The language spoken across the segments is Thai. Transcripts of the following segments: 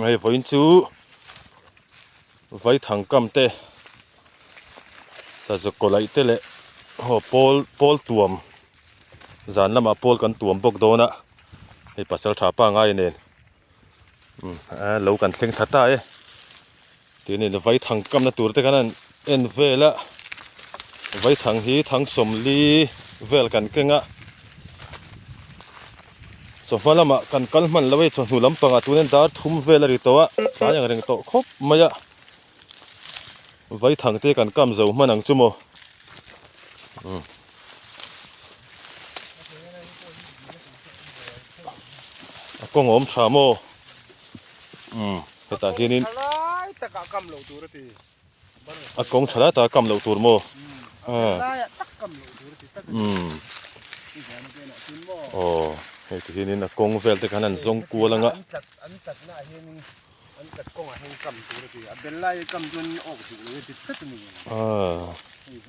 ไงฝนจูไว้ทางกำเตะจะกดไล่เตะเลยโหปอลตัวมจานละมาปอลกันตัวมปกโดนะให้ปัสสาวะช้าป้าง่ายเนี่ยเรากันเซ็งชัดตาทีนี้ไว้ทางกำนะตัวเตะกันนั่นเอ็นเวละไว้ทางฮีทางสมลีเวลกันเก่งอ่ะสมฟังละมากันกันมันละไว้จนหูลำปังอ่ะตัวนี้ดาร์ทุ่มเวลริตัวสายอย่างเร่งโตครบมาอ่ะไว้ทางเตะกันกำเจ้ามันหนังจุโมกงอมชาโมแต่ที่นี่กงฉลาดตากำเหลาตัวโมโอ้ที่นี่นะกงเวลแต่กันนั่นทรงกัวแล้วงะอันจัดหน้าเห็นอันจัดกงเห็นกำตัวทีอันเป็นไล่กำจนออกอยู่เลยติดตัดนี่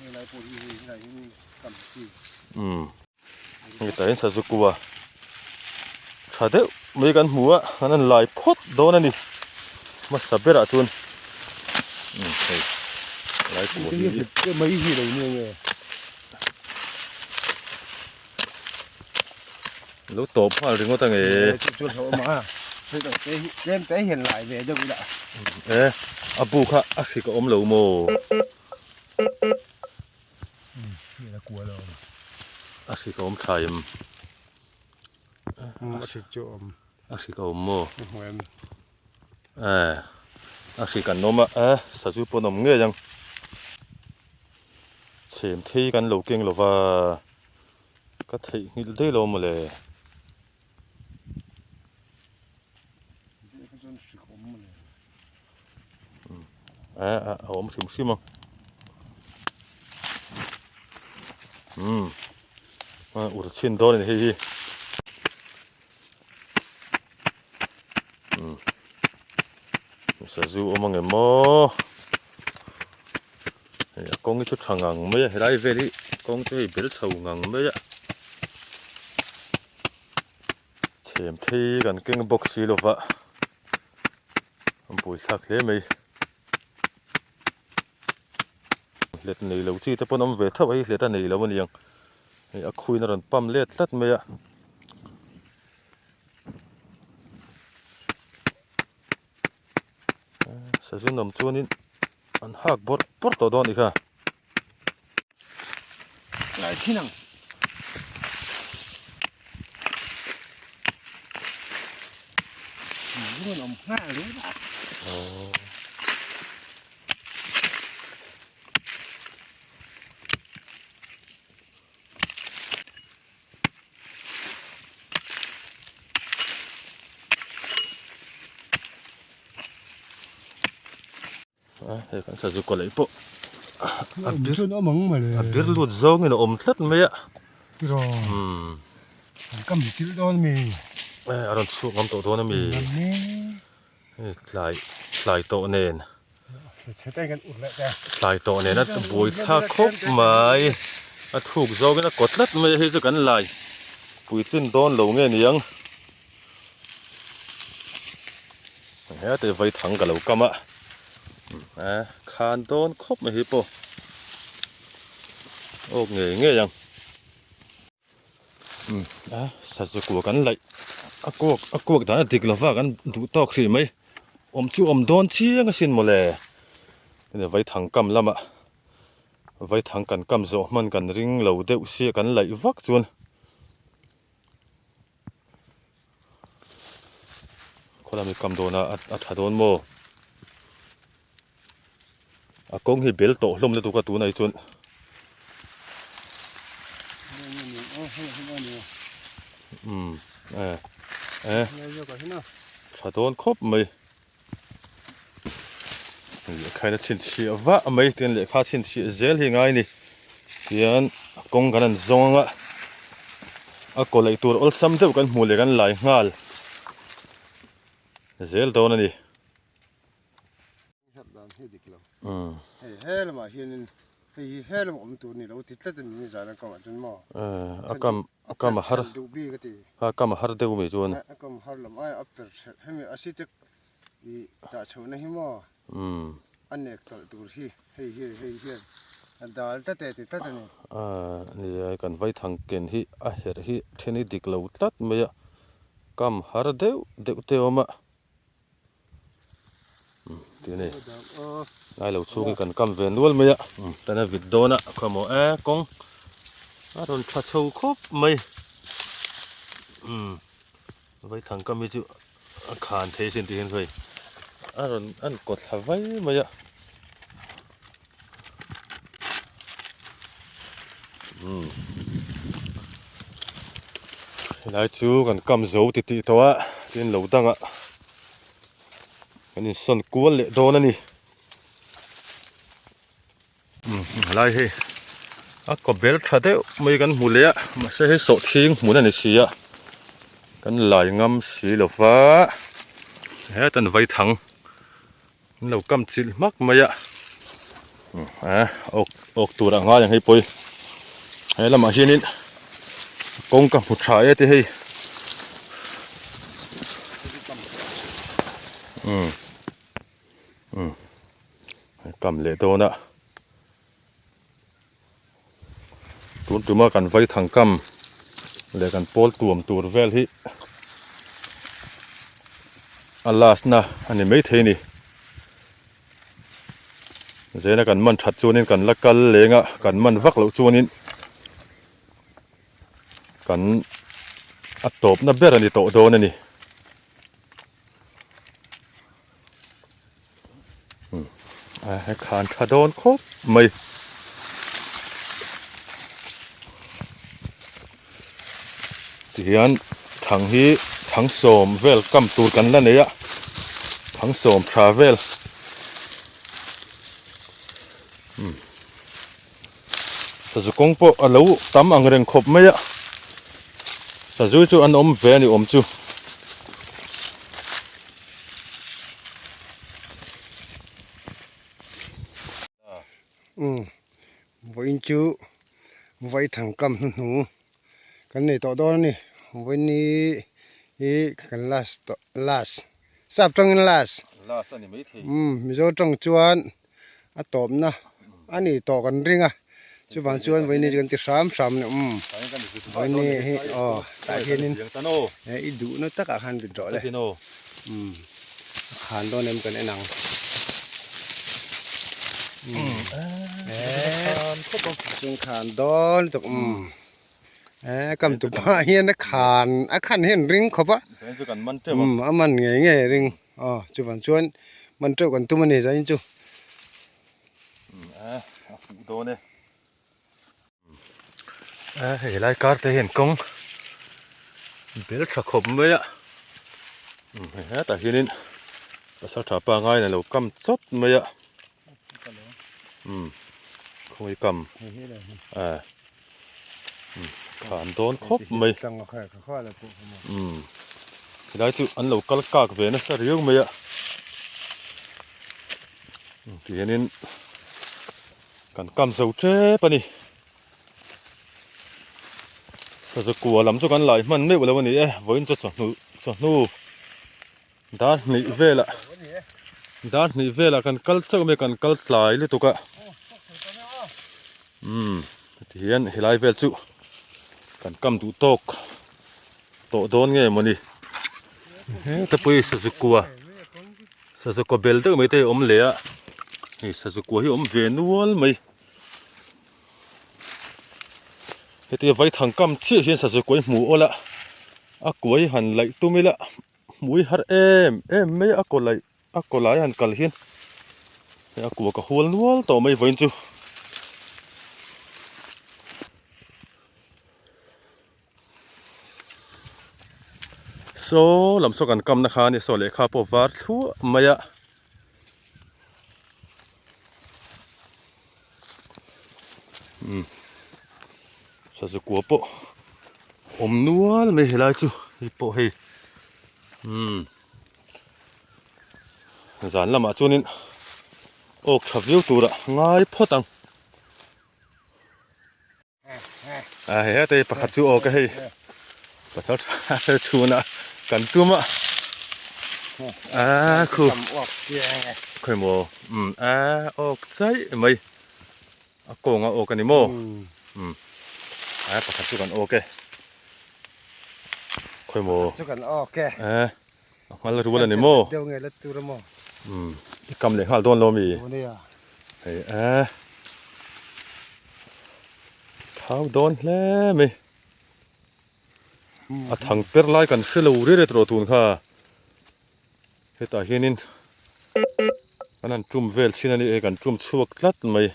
นี่ไล่ปูนี่ไล่กำที่นี่แต่เห็นสัจกัวชาเดไม่กันหัวอันนั้นไล่พดโดนนี่มาสับเบระจนไล่ปูนี่ก็ไม่หิเลยเนี่ยลูกตบมาถึงก็ตั้งจุดหัวมาเล่นแต่เห็นหลายเวรจังเลยอาบุค่ะอาศิกอมเหลวโมนี่ละกลัวเราอาศิกอมไทยอาศิจอมอาศิกอมโมอาศิกันนมสัจจุปนมเงี้ยยังเฉียมที่กันเหลวเก่งหรือว่าก็ที่นี่ได้ลมมาเลยผมชิมมั้งอุดชิ้นโดนนี่ฮีสัจจุมังเงโมกงชุดทางงังไม่ใช่ไรเวลี่กงช่วยเบลชาวงังไม่ใช่เฉียมที่กันเก่งบ็อกซี่หรอวะปุ๋ยสักเลยไหมเล็ดนี่เราจีแต่ปนน้ำเวทไว้เล็ดอันนี้แล้วมันยังคุยนรันปั๊มเล็ดลัดไหมอะสัจจุนำชวนนี่อันหักบดปวดตัวดอนอีกค่ะหลายที่นั่งมันอมง่ายเลยเฮ้ยกันสัจจุกอะไรปุ๊อับดิร์อับดิร์ลุดzoongนี่อมทัดไหมอะที่รอกำดิร์ดอนมีอารมณ์สุกงอมโตโตนะมีหลายโตเนนหลายโตเนนนะบุยท่าคบไหมถูกzoongนะกดลัดไม่ให้จะกันหลายปุยตื้นโดนหลงเงี้ยนี่ยังแต่ไว้ถังกับเรากำคานโดนคบไม่ฮิปโปโอ้เงี้ยยังสัจจะกลัวกันเลยกลัวกันติกละว่ากันดูตอกสิไหมจูโดนชี้ยังสินหมดเลยเนี่ยไว้ถังกำละมะไว้ถังกันกำโซมันกันริงเหลาเดือดเสียกันไหลวักจวนคนละมีกำโดนอัฐโดนโมกงให้เบลโตลมเลยตัวกระตูนไอจวนถ้าโดนครบไหมใครจะชินชีวะไม่เตียนเลยข้าชินชีเจลยังไงนี่เตียนกงกันนั่นจงก็เลยตัวอัลซัมเท่ากันหมู่เลยกันหลายงาลเจลโดนนี่เฮ้ยมาเห็น thì hết là một tụ này đâu thì tất nhiên như vậy là còn chân mò akam har đủ bi cái thì akam har de umi chuan akam har làm ai ấp tới hay mình asi chắc thì ta chọn này mò anh này tụ tụ hi anh ta tất thì tất này ni kan vai thang ken hi a her hi theni dik lo tlat mai kam har deu te oma ti ne ai lo chu kan kam ve nual mai tana vit dona khamo kong aron tha chho khop mai vai thang kam mi chu khan the sin ti hen phoi aron an ko thlawai mai lai chu kan kam zo ti ti towa tin lo danga kan son kual le don ani lai he a ko bel thade mai kan mulia ma se he so thing mun ani sia kan lai ngam si lo fa he tan vai thang lo kam chil mak maya ok tura nga yang hei poi he lama hianin kong ka putha e te hei kam le dona tun tuma kan vai thang kam le kan pol tuam tur vel hi alas na ani mai theini zena kan man that chuanin kan lakal lenga kan man vak lo chuanin kan atop na ber ani to don ani he khan thadon khop mai tian thang hi thang som vel kam tur kan la neya thang som travel sa zu kong po alo tam ang reng khop mai sa zu chu an om ve ni om chu với chú với thằng cầm hú cái này to đó nè với ní cái last sắp trong cái last ani mai thei mi zo trong chuan a tôm na anh này to cái ring à chú bạn chuan với ní cái tiệt sám nè với ní tại hiện nên ít đủ nó tất cả hàng bị rõ đấy hàng đó nem cái này nặng chung khàn đón tục cầm tụi ba hiền nó khàn hiền ring khop á man nghe ring chú bạn chuan man trâu còn tụi mình này ra chú do ne he lai kar te hen kong bel tha khop mai he ta hianin pasal tha pa ngai na lo kam chot mai khoi kam khan don khop mai lai chu an lo kal kak ve na sa riu mai hianin kan kam zo tre pani sa zu kwa lam chu kan lai man nei wala ni voin chu nu dan ni vela kan kal chak me kan kal tlai le tuka hian helai vel chu kan kam du tok to don nge moni ta pui sa zu kwa bel te mai te om le a sa zu kwa hi om ve nual mai heti vai thang kam chi hian sa zu kwa mu ola a koi han lai tumila mui har em mai a ko lai han kal hian a ko ka hol nual to mai voin chu so lam so kan kam na kha ni so le kha po war thu maya sa zu ko po om nual me helai chu hi po hei zan lama chunin ok thaviu tura ngai photang เฮ้แต่ประคัดชูโอก็ให้ประสาทชูนะกันตุ้มคือ กำออกแย่ไง ค่อยโมออกใส่ไม่โกงโอกันนี่โมประคัดชูกันโอเคค่อยโม จุกันออกแก มันรู้แล้วนี่โม เดี๋ยวไงแล้วตูระโม กำเหล็กหาโดนโลมี โอ้เนี่ย เขาโดนแล้วมั้ยทางเตอร์ไล่กันขึ้นเราเรื่อยๆตรอตูนค่ะเฮตาเฮนินอันนั้นจุ่มเวลชินันนี่เองกันจุ่มชั่วกลัดมั้ย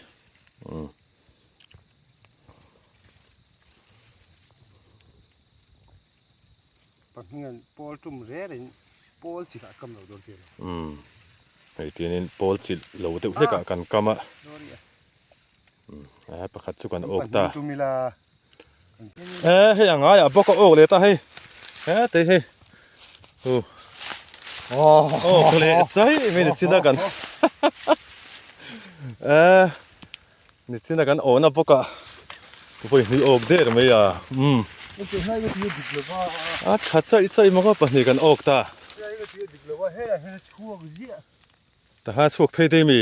ปักเงินปอลจุ่มเร่เลยปอลจิกะกำเราโดนเสียไอ้ทีนี้ปอลจิเราเตะเสกกันกำประคัดสุกันออกตาให้ยังไงบอกก็ออกเลยตาให้เตะให้โอ้เลยใส่ไม่ได้ชินกันนี่ชินกันโอ้นะบอกก็ไปนี่ออกเด้อมั้ยมันจะให้ก็ที่ดิบเลยว่าชัดใจมันก็ปนี่กันออกตาให้ก็ที่ดิบเลยว่าให้ชั่วกว่าแต่หาช่วงเพได้มี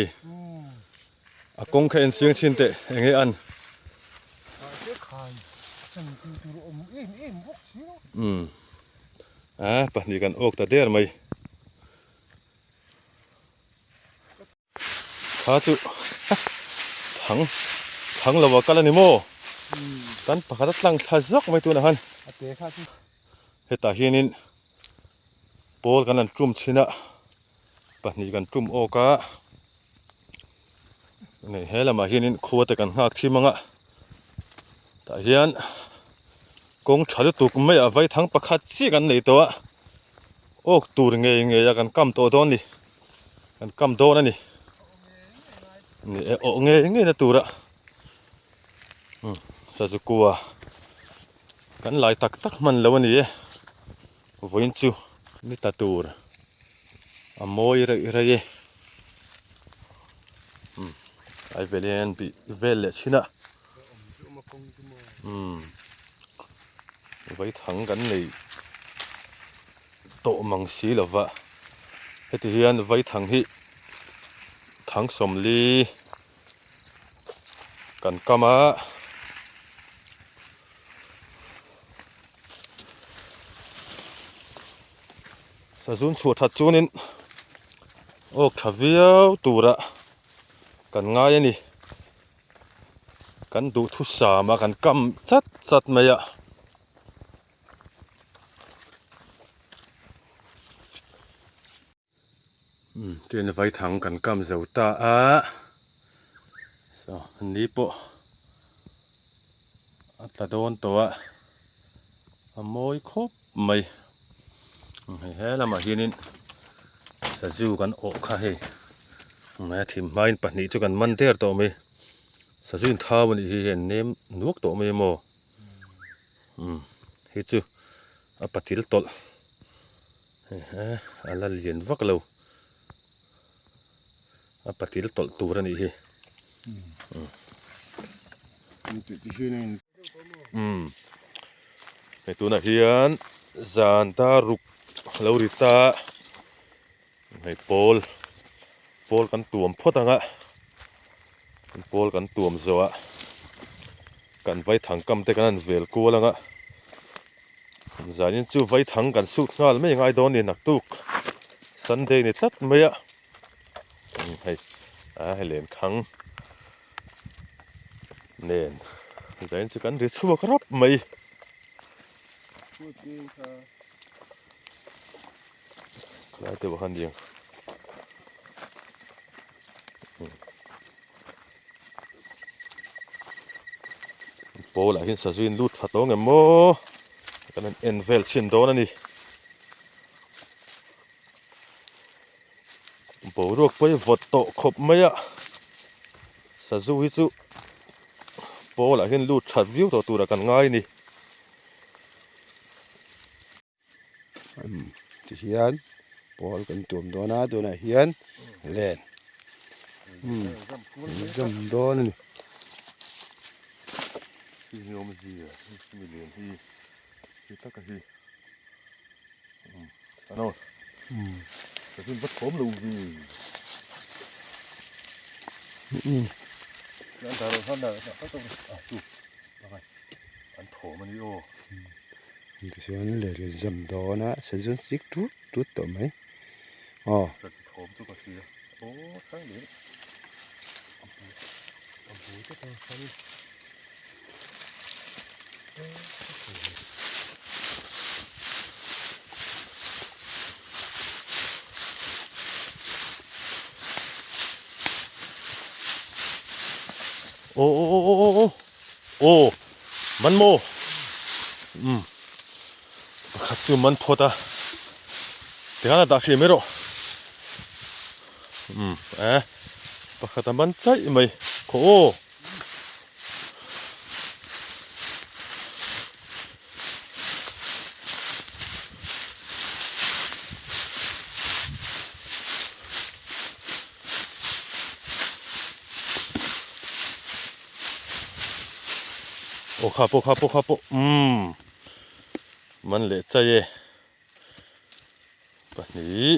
กงแค่เสียงชินเตะยังไงอันปนี่กันออกตาเด้อมั้ยข้าจุทั้งเราว่ากันแล้วนี่โมตันประคัดตั้งทัศน์ไม่ตัวนะฮันเฮตาเฮนินโปลกันนั่นจุ่มชินะปนี่กันจุ่มโอกานี่เฮละมาเฮนินขวดกันหักที่มังะแต่เฮียนกงฉัดตุกไม่เอาไว้ทั้งประคัดซีกันในตัวโอกตูรเงยกันกำตัวโดนนี่กันกำโดนนั่นนี่โอเงยนะตูระสะจุกัวกันหลายตักมันแล้ววันนี้วันจูนี่ตาตูระโมยอะไรไอเวลียนบีเวลชินะไว้ถังกันเลยโตมังสีหรอวะเฮติเฮียนไว้ถังที่ถังสมลีกันกามาสะจุนชัวทัดจูนินโอ้ขวิวตูระกันง่ายนี่กันดูทุสามากันกำจัดไม่อะเตียนไว้ถังกันกำเจ้าตาอันนี้ปะอัตโดนตัวโมยครบไม่เฮ้ละมาที่นี่สะจูกันออกค่ะเฮ้แม่ทีมไม่ปนี่จุกันมันเตอร์ตัวไม่สะจูนท้าวันนี้เห็นเนมนวกตัวไม่โมเฮ้จูปฏิลตลอะไรเลียนวักเราปฏิลตลตัวนี้เฮ้ไอตัวน่ะเฮียนจานตารุกลาริตาไอโปลกันตัวมพอดังโปลกันตัวมจัวกันไว้ถังกำเตกันนั่นเวลกูแล้วจานินจูไว้ถังกันสุดงานไม่ยังไงโดนนี่นักตุกซันเดย์นี่จัดไม่อะให้เล่นขังเน่นจานินจูกันริสุบครับไม่คล้ายตัวหันยังโปล่ะเห็นสะจุนลุดหัดตัวเงี้ยโมกันนั่นเอ็นเวลชินโดนนี่โปรวกไปวัดโตขบไม่อะสะจุฮิจุโปล่ะเห็นลุดชัดวิวตัวกันง่ายนี่เฮียนปอลกันตัวน่ะเฮียนเล่นจำโดนนี่ ที่นิยมที่มีเรียนที่ตะกะที่อันนั้นแต่ที่บัดผมลูกที่ยันตาเราท่านน่ะก็ต้องดูว่าไงอันโถมันนี่โอ้ดิฉันเลยจำได้นะฉันสิกทุต่อไหมอ๋อสัตว์โถมทุกกะที่โอ้ทั้งนี้อำเภอจะต้องใช้โอ้มันโมขัดจูมันพอตาเดี๋ยวน่าตาขี้ไม่รู้ปะขัดมันใส่ไหมโคโอ้ครับมันเละใจแบบนี้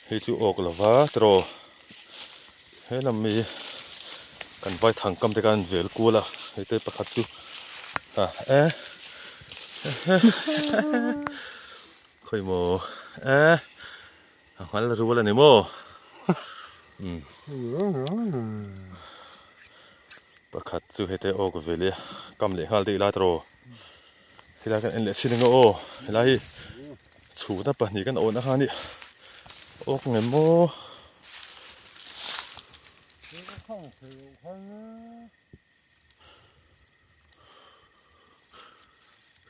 ให้จูออกแล้ววะตรอให้เรามีกันไว้ทางกำในการเวลกูละให้เตะประคัดจูค่อยโมหันละรู้ว่าอะไรโมประคัดจูให้เตะออกเวลีกำเลยฮัลดีลาตรอที่ละกันเอ็นเล็กชิ้นนึงโอ้ที่ละที่ชูนับปะนี่กันโอนะฮะนี่ออกเงินโม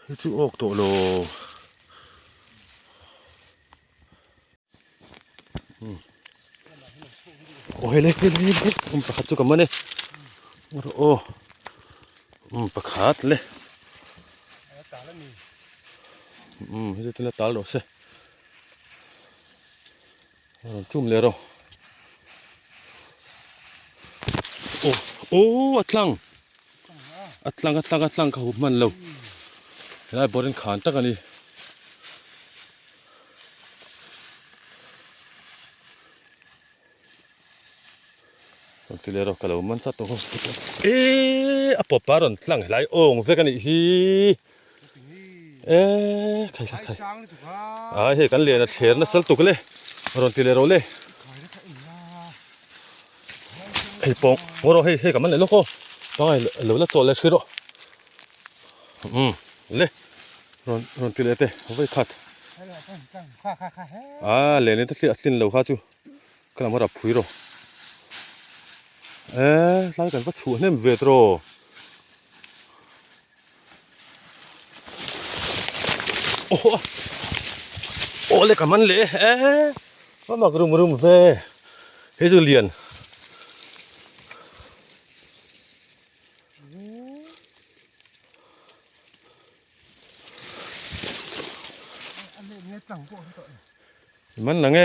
ให้จูออกตัวโลโอ้ยเลยประคัดจูกับมันเนี่ยโอ้ประคัดเลยให้ตัวละตาลโอเซ่จุ่มเลยเราโอ้อัดลังเขามันเราได้บริเวณขานตะกันนี่ที่เราkalauมันสัตว์ตัวapa paron tlang lai ong ve kan hi khai he kan le na ther na sal tuk le ron ti le ro le he pong ngoro he kan man le lo ko bangai lo la chol le khiro le ron ti le te ve khat le ne ta si asin lo kha chu kan ma ra phui ro lai kan va chu nem ve troโอ้เลยกับมันเลยว่ามักรุมเว้เฮจูเลียนมันนัง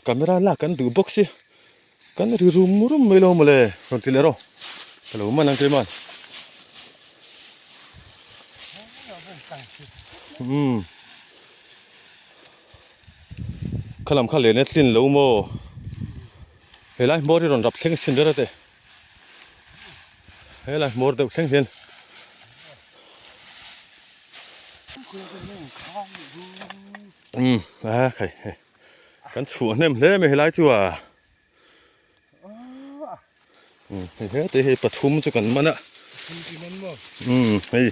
กาเมราลากันดูบ็อกซี่กันรุมไม่ลงมาเลยคนที่เลโร่แล้วมันนังเกมันขลังข้าเลยเนี่ยสิ้นแล้วโมเฮ้ยไรโมที่รอนรับเสียงสิ้นเด้อเต้เฮ้ยไรโมเดือดเสียงเห็นใครกันชัวเนี่ยเลยไม่เห็นไรจัวเฮ้ยแต่เฮ้ยปฐุมจุกันมันอ่ะเฮ้ย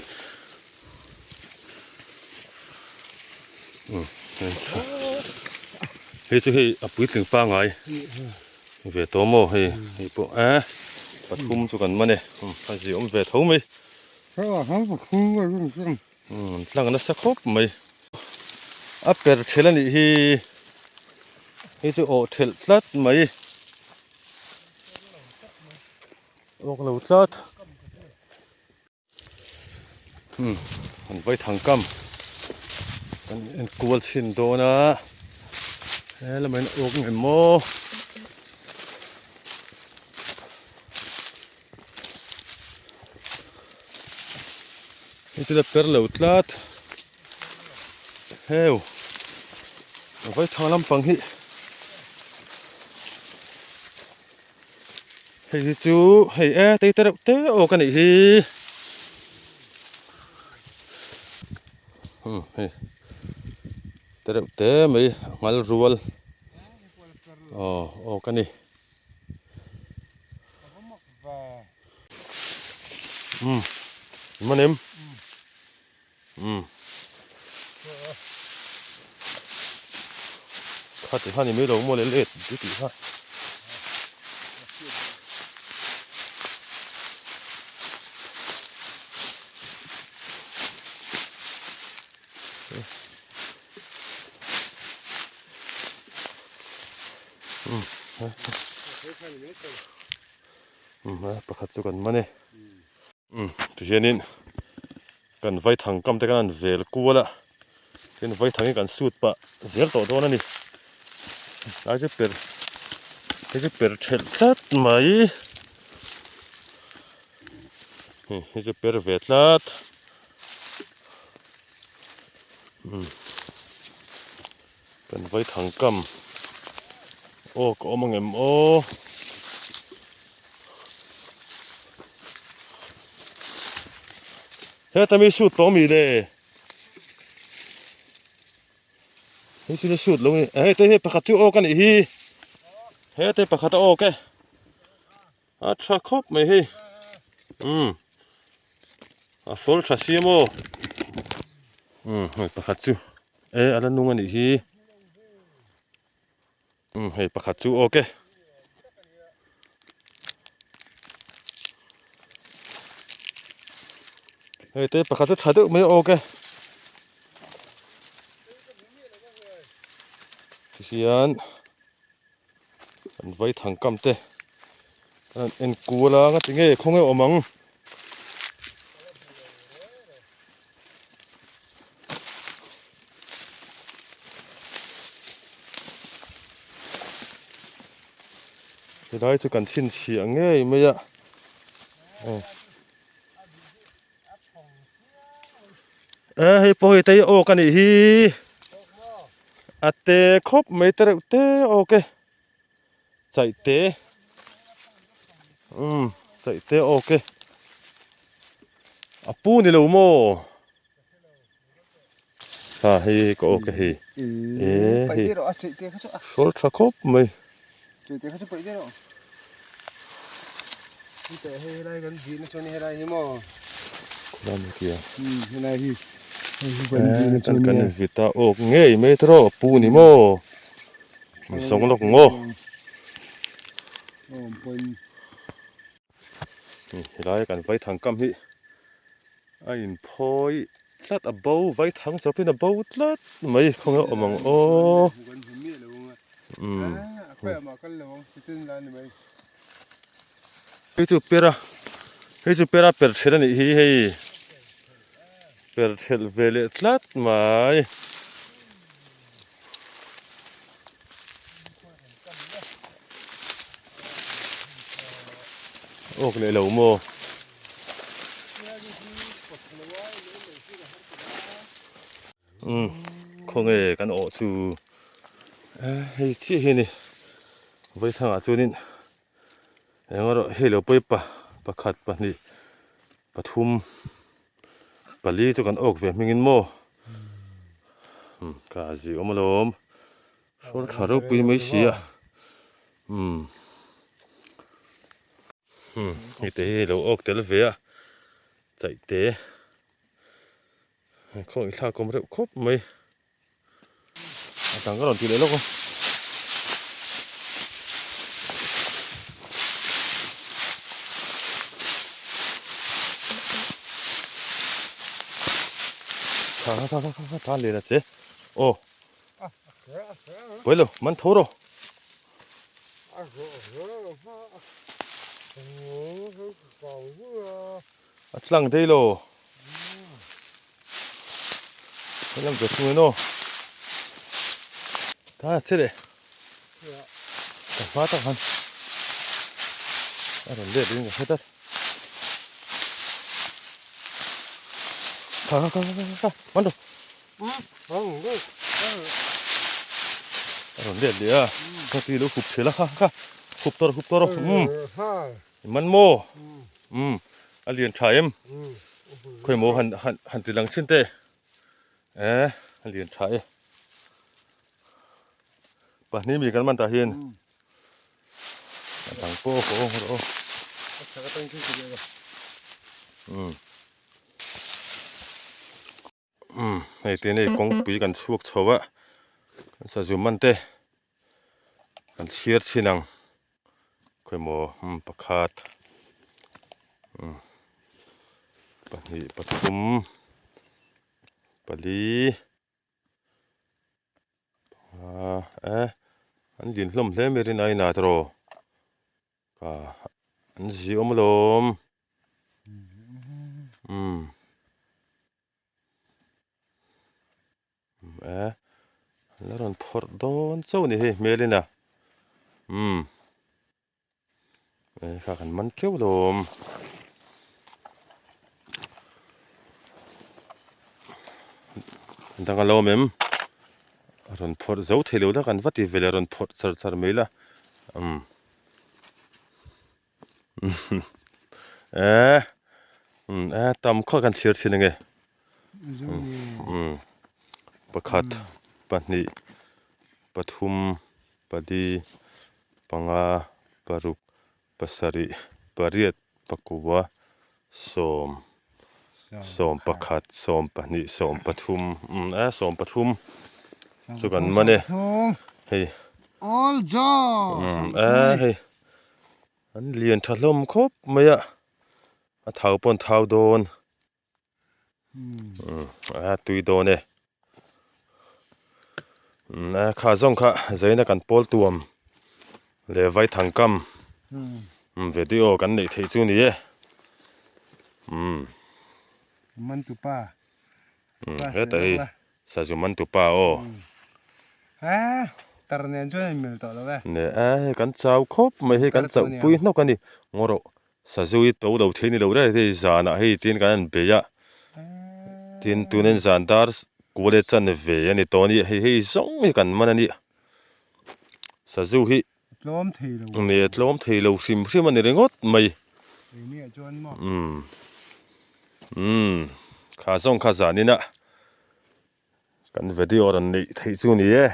เฮ้ยจะให้อับปุ๋ยถึงป้าไงเวทโตโมเฮ้ยพวกปฐุมจุกันมันเนี่ยอันสิเวทเขาไหมปฐุมไว้หลังนั้นสักครบไหมอัปเปิดเทลันนี่เฮ้ยจะโอเทลสัดไหมออกแล้วสัด มันไว้ทางกำมันกวลชินโดนะแล้วมันอกเงินโมนี่จะเป็นเหลวตลาดเฮ้ยเอาไว้ทางลำปังฮิเฮ้ยจูเฮ้ยเตะโอ้กันอีกทีเฮ้ยเตะไม่งัลรัวลโอ้กันนี่มันเอ็มข้าจะท่านี่ไม่ลงโมเลเล็ดดิบฮะประคัตสุกันมาเนี่ยตัวเจนินกันไว้ทางกำแต่กันเวลกูละกันไว้ทางนี้กันสูดปะเสียต่อตัวนั่นนี่อาจจะเป็นเทลทัดไหมอาจจะเป็นเวทลัดกันไว้ทางกำโอ้ก็มังเอ็มโอเฮ้ยแต่ไม่สูดตัวมีเลยเฮ้ยจะสูดลงนี่เฮ้ยแต่ประคัตจูโอกันอีกทีเฮ้ยแต่ประคัตโอแกชักครบไหมเฮ้ยโฟล์ชัสซีโมเฮ้ยประคัตจูอะไรนุ่งกันอีกทีเฮ้ยประคัตจูโอเคเฮ้ยแต่ประคัตจูชัดดูไม่โอเคที่เขียนอันไว้ทางกำเตะอันเอ็นกูละงั้นถึงไงคงไงอมังได้จะกันชินเสียงไงไม่ยะให้ปล่อยเตะโอกันอีกทีเตะครบไม่เตะโอเคใส่เตะใส่เตะโอเคปูนี่ลูโมเฮ้ยก็โอเคเฮ้ยโซลทรัคครบไม่เตะเขาจะไปได้หรอเตะให้ได้กันดีนะชวนให้ได้ยังมั้งนั่นเกี่ยให้ได้ที่กันวิตาโอกเงยไม่ทรอปูนี่มั้งมีสองลูกงูได้กันไว้ทางกำฮิไอ้พอยลัดเบาไว้ทางสปินเบาลัดไม่คงเอามังโอ้เฮ้ยจูเปร่าเปิดเทลนี่เฮ้ยเปิดเทลเวลลัดไม่โอ้เลยเหลวโมคงกันโอซูเฮ้ยชี้เห็นนี่ไว้ทางอาซูนินยังว่าเฮลไปปะขัดปะนี่ปะทุ่มปะลีจุกันออกเวมิงินโมกาจิอมลมโซลคารุปีไม่เสียนี่เตะเราออกเตลเวียใจเตะของอีกท่าก็ไม่ได้ครบไหมอาจารย์ก็ลองทีเลยแล้วก็ท่าเลยนะเจ๊โอ้ไปเลยมันโทรอัดหลังได้โล Lam jo sung no. Ta chile. Ta ma ta han. Aron le ding ga hetat. Ka. Mando. Aron le dia. Ka ti lo khup thela ka. Khup tor. Man mo. Alien thaim. Khoi mo han ti lang chin te. Alien thai. Pa ni mi kan man ta hian. Tang po ko ro. Hei te nei kong pui kan chuak chowa. Sa zu man te. Kan chiar chinang. Khoi mo pakhat. Pani pathum. Pali. An din hlom hle merin ai na tro. Ka an zi omlom. Laron phor don chau ni he melina. Kha kan man keu lom. Dang alo mem. Ron phor zau thelo la kan vati vele ron phor char mela. Tam kho kan chiar chinange. Pakhat pani pathum padi panga paruk pasari pariat pakuwa som pakhat som pani som pathum som pathum chukan mane hei all jaws hei an lian thalom khop maya a thau pon thau don tui don e kha zong kha zaina kan pol tuam le vai thangkam video kan nei thei chu ni e man tu pa hetai sa ju man tu pa o tar nen cho mil to lo ve ne kan chau khop mai he kan chau pui no kan ni ngoro sa ju I to do thei ni lo ra he zana he tin kan be ya tin tunen zandar kule chan ve ani to ni he zong hi kan man ani sa ju hi tlom thei lo hrim ani rengot mai ni chuan mo kha zong kha zanina kan video ran nei thei chu ni e